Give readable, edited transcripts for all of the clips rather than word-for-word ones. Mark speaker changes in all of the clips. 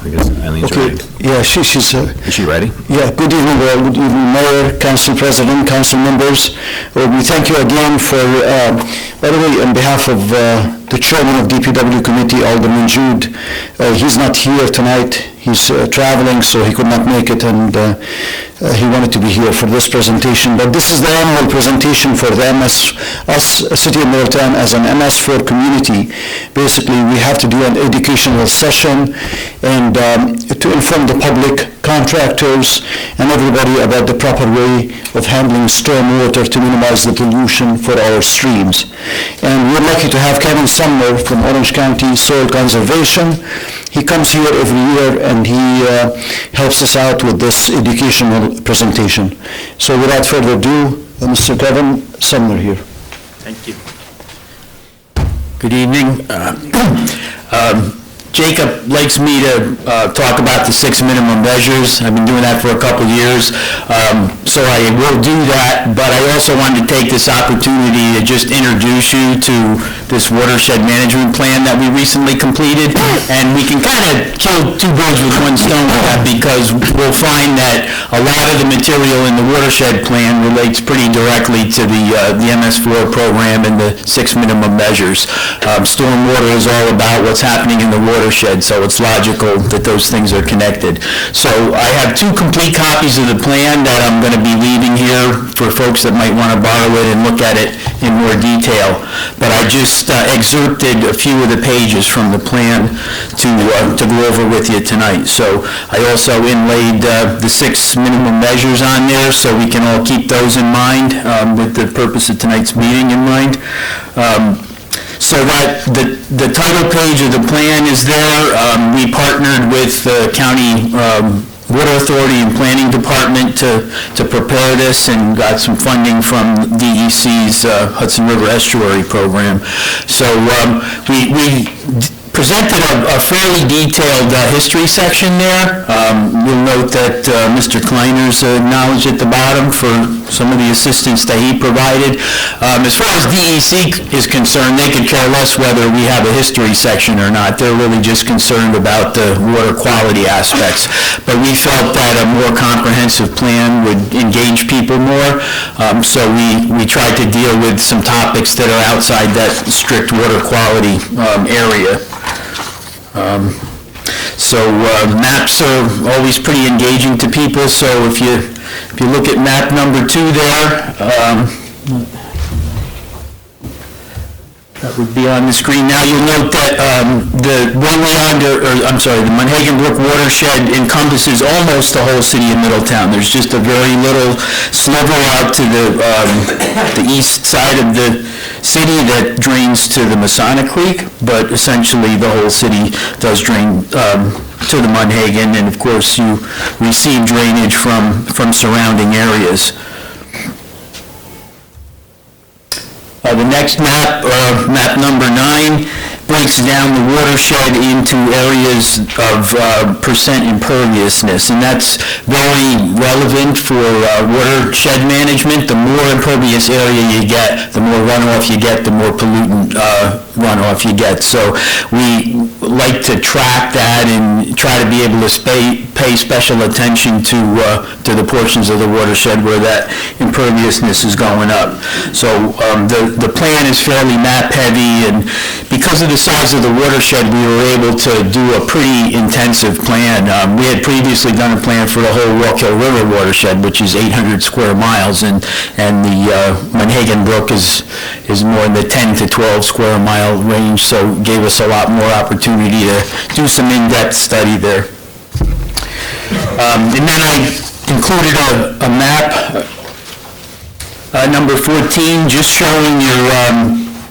Speaker 1: I guess Eileen's
Speaker 2: Okay,
Speaker 1: ready.
Speaker 2: yeah, she's,
Speaker 1: Is she ready?
Speaker 2: yeah, good evening, good evening, Mayor, Council President, Council members. We thank you again for, by the way, on behalf of the Chairman of DPW Committee, Alderman Jude, he's not here tonight. He's traveling, so he could not make it, and he wanted to be here for this presentation. But this is the annual presentation for the City of Middletown as an MS-4 community. Basically, we have to do an educational session and to inform the public, contractors, and everybody about the proper way of handling stormwater to minimize the pollution for our streams. And we're lucky to have Kevin Sumner from Orange County Soil Conservation. He comes here every year and he helps us out with this educational presentation. So without further ado, Mr. Kevin Sumner here.
Speaker 3: Thank you. Good evening. Jacob likes me to talk about the 6 minimum measures. I've been doing that for a couple years, so I will do that, but I also wanted to take this opportunity to just introduce you to this watershed management plan that we recently completed, and we can kind of kill 2 birds with 1 stone with that, because we'll find that a lot of the material in the watershed plan relates pretty directly to the MS-4 program and the 6 minimum measures. Stormwater is all about what's happening in the watershed, so it's logical that those things are connected. So I have 2 complete copies of the plan that I'm going to be leaving here for folks that might want to borrow it and look at it in more detail. But I just excerpted a few of the pages from the plan to go over with you tonight. So I also inlaid the 6 minimum measures on there, so we can all keep those in mind with the purpose of tonight's meeting in mind. So that the title page of the plan is there. We partnered with the County Water Authority and Planning Department to prepare this, and got some funding from DEC's Hudson River Estuary Program. So we presented a fairly detailed history section there. You'll note that Mr. Kleiner's acknowledged at the bottom for some of the assistance that he provided. As far as DEC is concerned, they could care less whether we have a history section or not. They're really just concerned about the water quality aspects. But we felt that a more comprehensive plan would engage people more, so we tried to deal with some topics that are outside that strict water quality area. Maps are always pretty engaging to people, so if you look at map number 2 there, that would be on the screen now. You'll note that the Monhegan Brook watershed encompasses almost the whole city of Middletown. There's just a very little sliver out to the east side of the city that drains to the Masonic Creek, but essentially the whole city does drain to the Monhegan, and of course you receive drainage from surrounding areas. The next map, map number 9, breaks down the watershed into areas of percent imperviousness, and that's very relevant for watershed management. The more impervious area you get, the more runoff you get, the more pollutant runoff you get. So we like to track that and try to be able to pay special attention to the portions of the watershed where that imperviousness is going up. So the plan is fairly map heavy, and because of the size of the watershed, we were able to do a pretty intensive plan. We had previously done a plan for the whole Walk Hill River watershed, which is 800 square miles, and the Monhegan Brook is more in the 10 to 12 square mile range, so it gave us a lot more opportunity to do some in-depth study there. And then I included a map, number 14, just showing your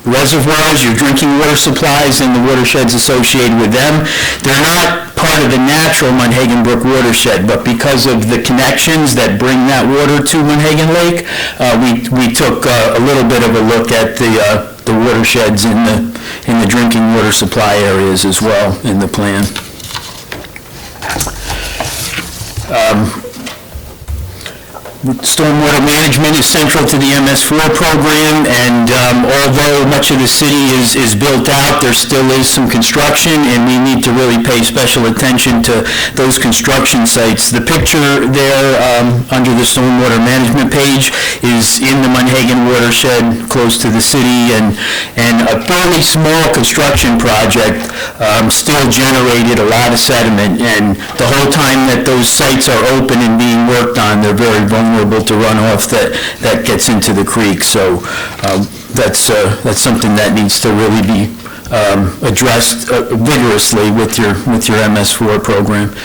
Speaker 3: reservoirs, your drinking water supplies, and the watersheds associated with them. They're not part of the natural Monhegan Brook watershed, but because of the connections that bring that water to Monhegan Lake, we took a little bit of a look at the watersheds in the drinking water supply areas as well in the plan. Stormwater management is central to the MS-4 program, and although much of the city is built out, there still is some construction, and we need to really pay special attention to those construction sites. The picture there under the stormwater management page is in the Monhegan watershed, close to the city, and a fairly small construction project still generated a lot of sediment, and the whole time that those sites are open and being worked on, they're very vulnerable to runoff that gets into the creek. So that's something that needs to really be addressed vigorously with your MS-4 program.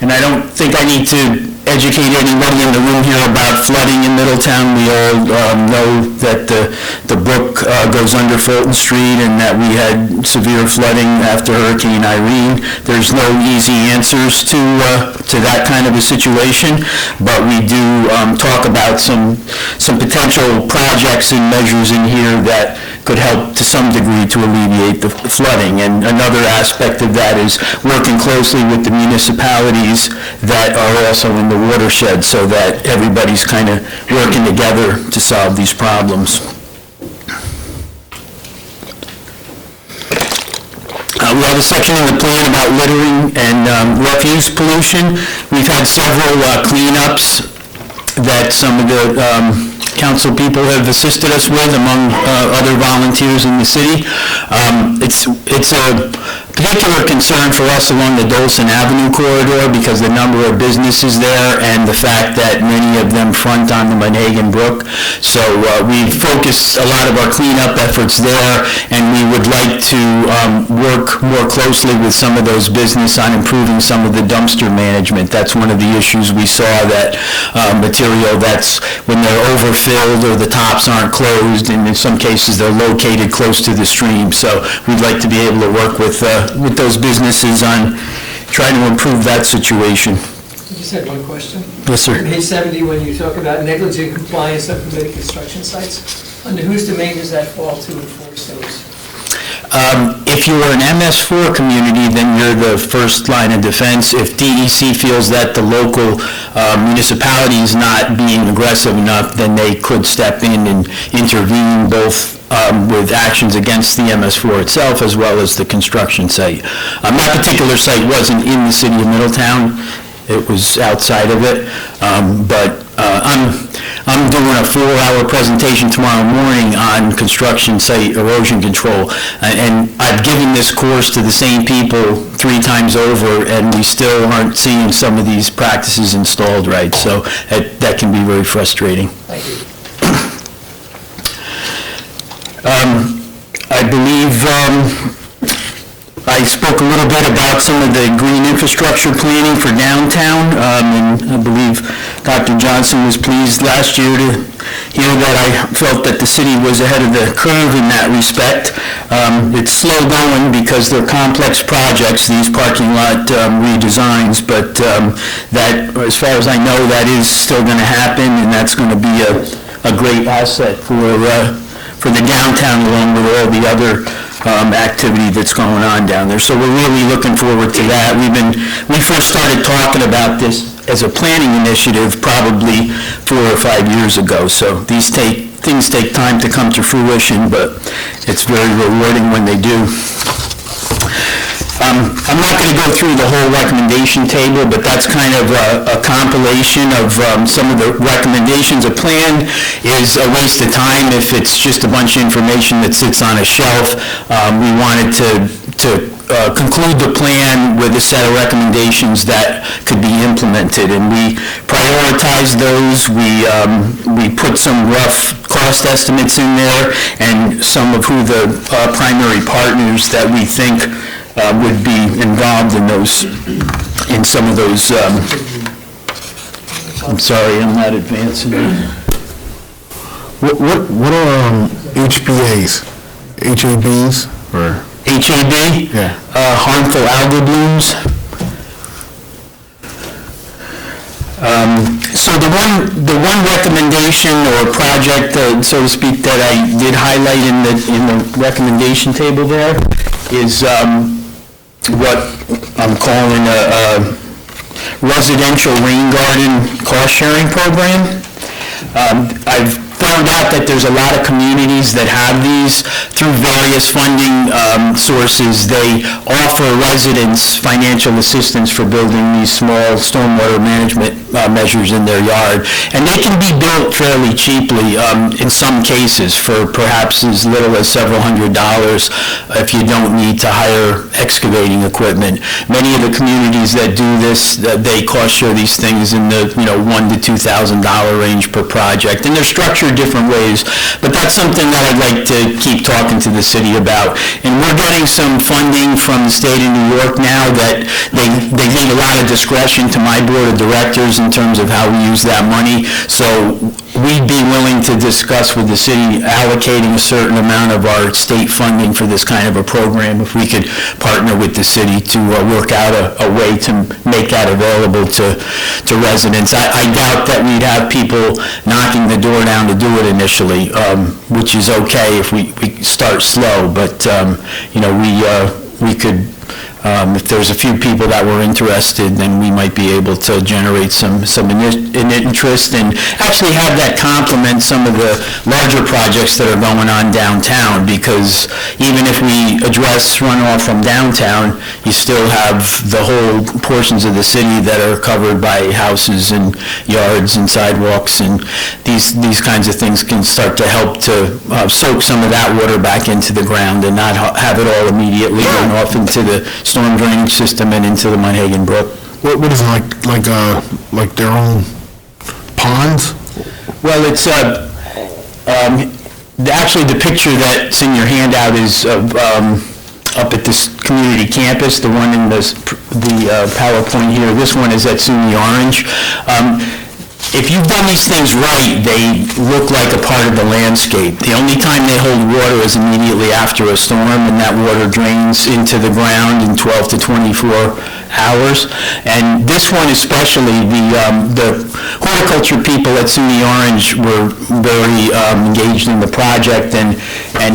Speaker 3: And I don't think I need to educate anybody in the room here about flooding in Middletown. We all know that the brook goes under Fulton Street and that we had severe flooding after Hurricane Irene. There's no easy answers to that kind of a situation, but we do talk about some potential projects and measures in here that could help to some degree to alleviate the flooding. And another aspect of that is working closely with the municipalities that are also in the watershed so that everybody's kind of working together to solve these problems. We have a section in the plan about littering and refuse pollution. We've had several cleanups that some of the council people have assisted us with, among other volunteers in the city. It's a particular concern for us along the Dolson Avenue corridor because the number of businesses there and the fact that many of them front on the Monhegan Brook. So we focus a lot of our cleanup efforts there, and we would like to work more closely with some of those businesses on improving some of the dumpster management. That's one of the issues we saw, that material that's when they're overfilled or the tops aren't closed, and in some cases they're located close to the stream. So we'd like to be able to work with those businesses on trying to improve that situation.
Speaker 1: I just had one question.
Speaker 3: Yes, sir.
Speaker 1: On page 70, when you talk about negligent compliance of permitted construction sites, under whose domain does that fall to enforce those?
Speaker 3: If you're an MS-4 community, then you're the first line of defense. If DEC feels that the local municipality is not being aggressive enough, then they could step in and intervene both with actions against the MS-4 itself as well as the construction site. That particular site wasn't in the city of Middletown. It was outside of it, but I'm doing a 4-hour presentation tomorrow morning on construction site erosion control, and I've given this course to the same people 3 times over, and we still aren't seeing some of these practices installed right, so that can be very frustrating.
Speaker 1: Thank you.
Speaker 3: I believe I spoke a little bit about some of the green infrastructure planning for downtown, and I believe Dr. Johnson was pleased last year to hear that I felt that the city was ahead of the curve in that respect. It's slow going because they're complex projects, these parking lot redesigns, but that, as far as I know, that is still going to happen, and that's going to be a great asset for the downtown, along with all the other activity that's going on down there. So we're really looking forward to that. We first started talking about this as a planning initiative probably 4 or 5 years ago. So things take time to come to fruition, but it's very rewarding when they do. I'm not going to go through the whole recommendation table, but that's kind of a compilation of some of the recommendations. A plan is a waste of time if it's just a bunch of information that sits on a shelf. We wanted to conclude the plan with a set of recommendations that could be implemented, and we prioritized those. We put some rough cost estimates in there and some of who the primary partners that we think would be involved in some of those. I'm sorry, I'm not advancing.
Speaker 4: What are HBAs? HABs or?
Speaker 3: HAB?
Speaker 4: Yeah.
Speaker 3: Harmful algal blooms. So the one recommendation or project, so to speak, that I did highlight in the recommendation table there is what I'm calling residential rain garden cost-sharing program. I've found out that there's a lot of communities that have these through various funding sources. They offer residents financial assistance for building these small stormwater management measures in their yard. And they can be built fairly cheaply in some cases for perhaps as little as several $100s if you don't need to hire excavating equipment. Many of the communities that do this, they cost share these things in the $1,000 to $2,000 range per project. And they're structured different ways, but that's something that I'd like to keep talking to the city about. And we're getting some funding from the state of New York now that they leave a lot of discretion to my board of directors in terms of how we use that money. So we'd be willing to discuss with the city allocating a certain amount of our state funding for this kind of a program if we could partner with the city to work out a way to make that available to residents. I doubt that we'd have people knocking the door down to do it initially, which is okay if we start slow, but we could, if there's a few people that were interested, then we might be able to generate some interest and actually have that complement some of the larger projects that are going on downtown, because even if we address runoff from downtown, you still have the whole portions of the city that are covered by houses and yards and sidewalks, and these kinds of things can start to help to soak some of that water back into the ground and not have it all immediately run off into the storm drainage system and into the Monhegan Brook.
Speaker 4: What is it, like their own ponds?
Speaker 3: Well, it's, actually the picture that's in your handout is of, up at this community campus, the one in the PowerPoint here. This one is at SUNY Orange. If you've done these things right, they look like a part of the landscape. The only time they hold water is immediately after a storm, and that water drains into the ground in 12 to 24 hours. And this one especially, the horticulture people at SUNY Orange were very engaged in the project and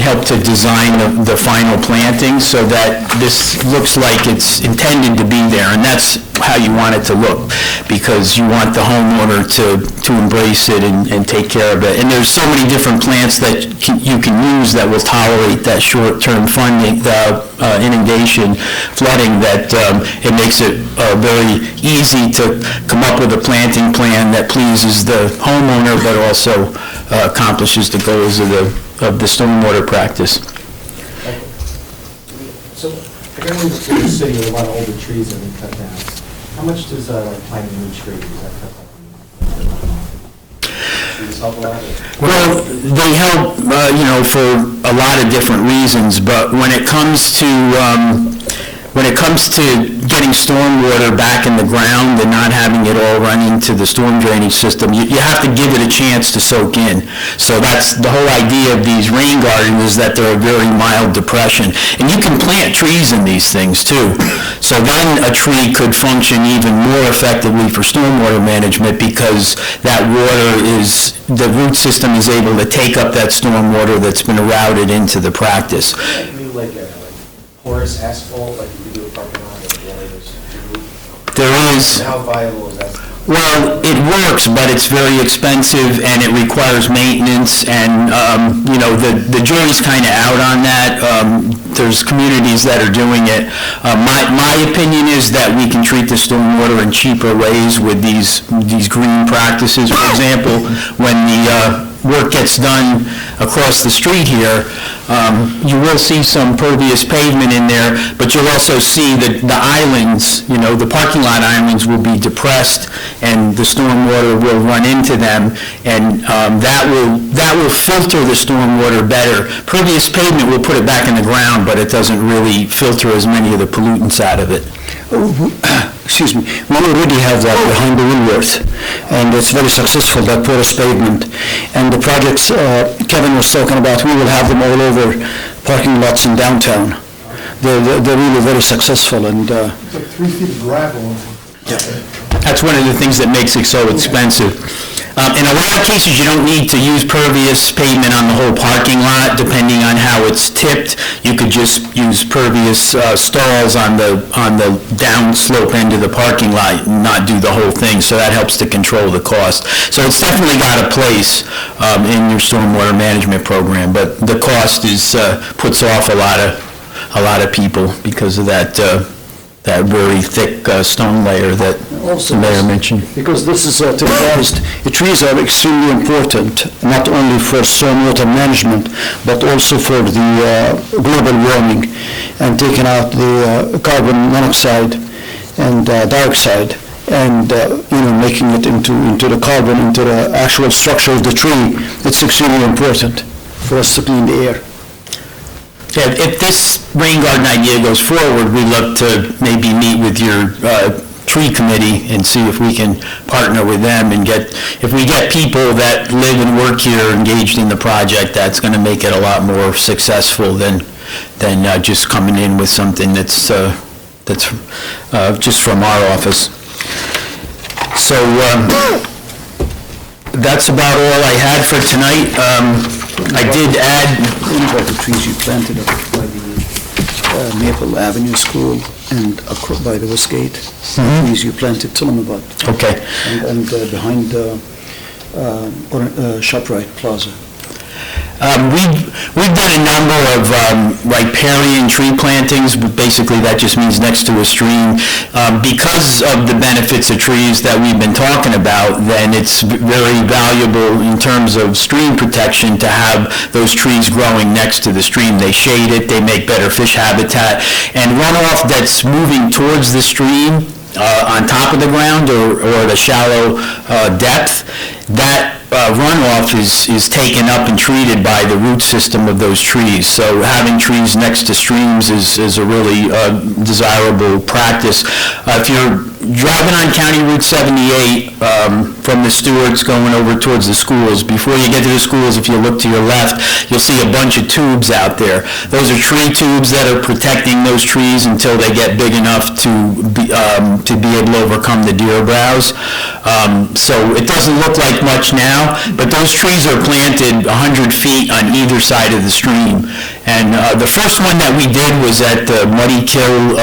Speaker 3: helped to design the final planting so that this looks like it's intended to be there. And that's how you want it to look, because you want the homeowner to embrace it and take care of it. And there's so many different plants that you can use that will tolerate that short-term funding, inundation, flooding, that it makes it very easy to come up with a planting plan that pleases the homeowner but also accomplishes the goals of the stormwater practice.
Speaker 5: So, I got into the city with a lot of older trees that we cut down. How much does planting new trees, does that cut down? Trees help a lot?
Speaker 3: Well, they help, for a lot of different reasons, but when it comes to getting stormwater back in the ground and not having it all run into the storm drainage system, you have to give it a chance to soak in. So that's the whole idea of these rain gardens, is that they're a very mild depression. And you can plant trees in these things too. So then a tree could function even more effectively for stormwater management, because that water the root system is able to take up that stormwater that's been routed into the practice.
Speaker 5: Can you like porous asphalt, like you could do a parking lot with layers?
Speaker 3: There is.
Speaker 5: How viable is that?
Speaker 3: Well, it works, but it's very expensive and it requires maintenance, and the jury's kind of out on that. There's communities that are doing it. My opinion is that we can treat the stormwater in cheaper ways with these green practices. For example, when the work gets done across the street here, you will see some pervious pavement in there, but you'll also see that the islands, the parking lot islands will be depressed, and the stormwater will run into them, and that will filter the stormwater better. Pervious pavement will put it back in the ground, but it doesn't really filter as many of the pollutants out of it.
Speaker 2: Excuse me, we already have that behind the Woolworth, and it's very successful, that porous pavement. And the projects Kevin was talking about, we will have them all over parking lots in downtown. They're really very successful, and
Speaker 5: It's like 3 feet of gravel.
Speaker 3: That's one of the things that makes it so expensive. In a lot of cases, you don't need to use pervious pavement on the whole parking lot, depending on how it's tipped. You could just use pervious stalls on the downslope end of the parking lot and not do the whole thing, so that helps to control the cost. So it's definitely got a place in your stormwater management program, but the cost puts off a lot of people because of that very thick stone layer that
Speaker 2: Also,
Speaker 3: the mayor mentioned.
Speaker 2: because this is televised, trees are extremely important, not only for stormwater management, but also for the global warming and taking out the carbon monoxide and dioxide and, making it into the carbon, into the actual structure of the tree. It's extremely important for us to clean the air.
Speaker 3: Yeah, if this rain garden idea goes forward, we'd love to maybe meet with your tree committee and see if we can partner with them and if we get people that live and work here engaged in the project, that's going to make it a lot more successful than just coming in with something that's just from our office. So that's about all I had for tonight. I did add...
Speaker 2: What about the trees you planted up by the Maple Avenue School and by the Westgate? Trees you planted, tell them about.
Speaker 3: Okay.
Speaker 2: And behind ShopRite Plaza.
Speaker 3: We've done a number of riparian tree plantings, but basically that just means next to a stream. Because of the benefits of trees that we've been talking about, then it's very valuable in terms of stream protection to have those trees growing next to the stream. They shade it, they make better fish habitat, and runoff that's moving towards the stream on top of the ground or at a shallow depth, that runoff is taken up and treated by the root system of those trees. So having trees next to streams is a really desirable practice. If you're driving on County Route 78 from the Stewarts going over towards the schools, before you get to the schools, if you look to your left, you'll see a bunch of tubes out there. Those are tree tubes that are protecting those trees until they get big enough to be able to overcome the deer browse. So it doesn't look like much now, but those trees are planted 100 feet on either side of the stream. And the first one that we did was at the Muddy Kill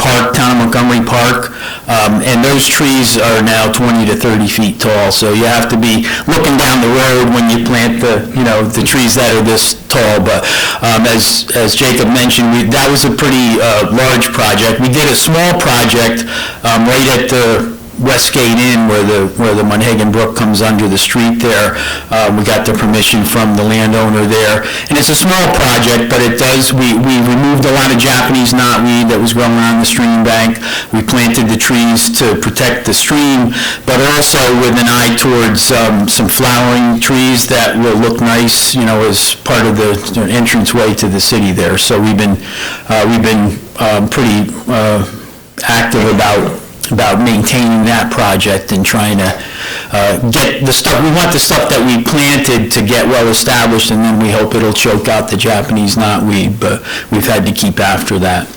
Speaker 3: Park, Town of Montgomery Park, and those trees are now 20 to 30 feet tall. So you have to be looking down the road when you plant the trees that are this tall. But as Jacob mentioned, that was a pretty large project. We did a small project right at the Westgate Inn where the Monhegan Brook comes under the street there. We got the permission from the landowner there. And it's a small project, but we removed a lot of Japanese knotweed that was growing on the stream bank. We planted the trees to protect the stream, but also with an eye towards some flowering trees that will look nice, as part of the entranceway to the city there. So we've been pretty active about maintaining that project and trying to get the stuff. We want the stuff that we planted to get well established, and then we hope it'll choke out the Japanese knotweed, but we've had to keep after that.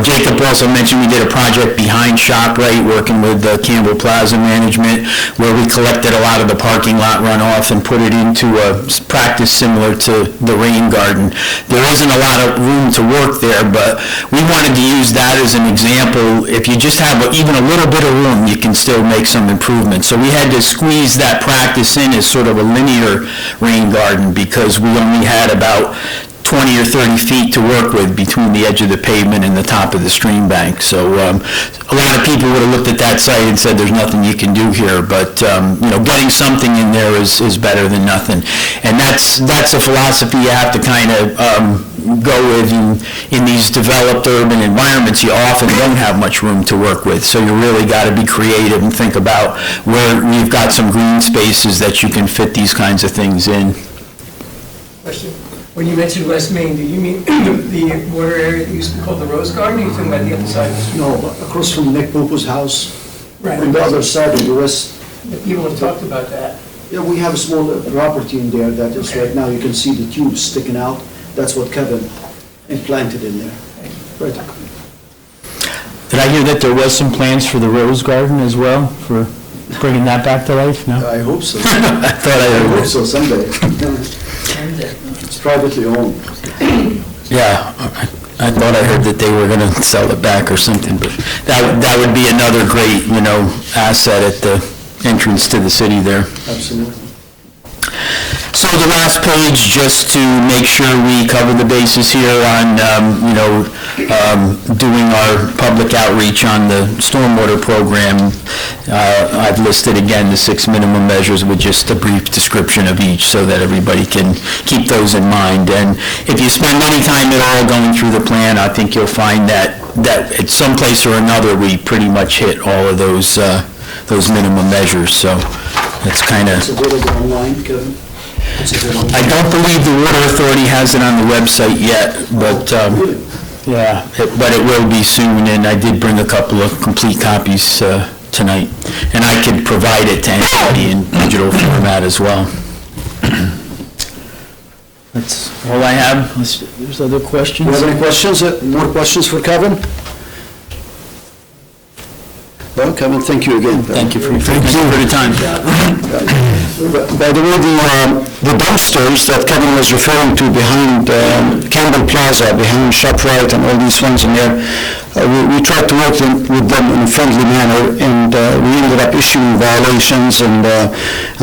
Speaker 3: Jacob also mentioned we did a project behind ShopRite, working with Campbell Plaza Management, where we collected a lot of the parking lot runoff and put it into a practice similar to the rain garden. There isn't a lot of room to work there, but we wanted to use that as an example. If you just have even a little bit of room, you can still make some improvements. So we had to squeeze that practice in as sort of a linear rain garden because we only had about 20 or 30 feet to work with between the edge of the pavement and the top of the stream bank. So a lot of people would have looked at that site and said there's nothing you can do here, but getting something in there is better than nothing. And that's a philosophy you have to kind of go with in these developed urban environments. You often don't have much room to work with, so you really got to be creative and think about where you've got some green spaces that you can fit these kinds of things in.
Speaker 1: Question. When you mentioned West Main, do you mean the water area that used to be called the Rose Garden, or are you talking about the other side of the street?
Speaker 2: No, across from Nick Popo's house,
Speaker 1: Right.
Speaker 2: on the other side of the west.
Speaker 1: The people have talked about that.
Speaker 2: Yeah, we have a small property in there that is right now, you can see the tubes sticking out. That's what Kevin implanted in there. Right.
Speaker 3: Did I hear that there was some plans for the Rose Garden as well? bringing that back to life? No?
Speaker 2: I hope so.
Speaker 3: I thought I
Speaker 2: I
Speaker 3: heard
Speaker 2: hope so someday. It's privately owned.
Speaker 3: Yeah, I thought I heard that they were gonna sell it back or something, but that would be another great, asset at the entrance to the city there.
Speaker 2: Absolutely.
Speaker 3: So the last page, just to make sure we cover the bases here on, doing our public outreach on the stormwater program. I've listed again the 6 minimum measures with just a brief description of each so that everybody can keep those in mind. And if you spend any time at all going through the plan, I think you'll find that at some place or another, we pretty much hit all of those minimum measures. So that's kind of...
Speaker 2: It's available online, Kevin?
Speaker 3: I don't believe the Water Authority has it on the website yet, but, yeah, but it will be soon, and I did bring a couple of complete copies tonight, and I could provide it to anybody in digital format as well. That's all I have. Unless there's other questions?
Speaker 2: Do you have any questions? More questions for Kevin? Well, Kevin, thank you again.
Speaker 3: Thank you for the time.
Speaker 2: By the way, the dumpsters that Kevin was referring to behind Campbell Plaza, behind ShopRite and all these ones in there, we tried to work with them in a friendly manner, and we ended up issuing violations, and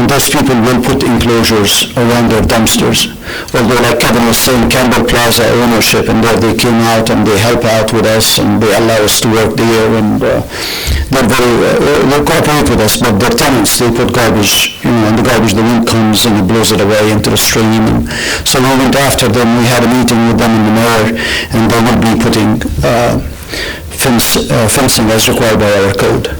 Speaker 2: those people will put enclosures around their dumpsters. Although, like Kevin was saying, Campbell Plaza ownership, and there they came out and they help out with us, and they allow us to work there, and they cooperate with us. But the tenants, they put garbage, and the garbage, the wind comes and it blows it away into the stream. And so we went after them. We had a meeting with them in the mayor, and they will be putting fencing as required by our code.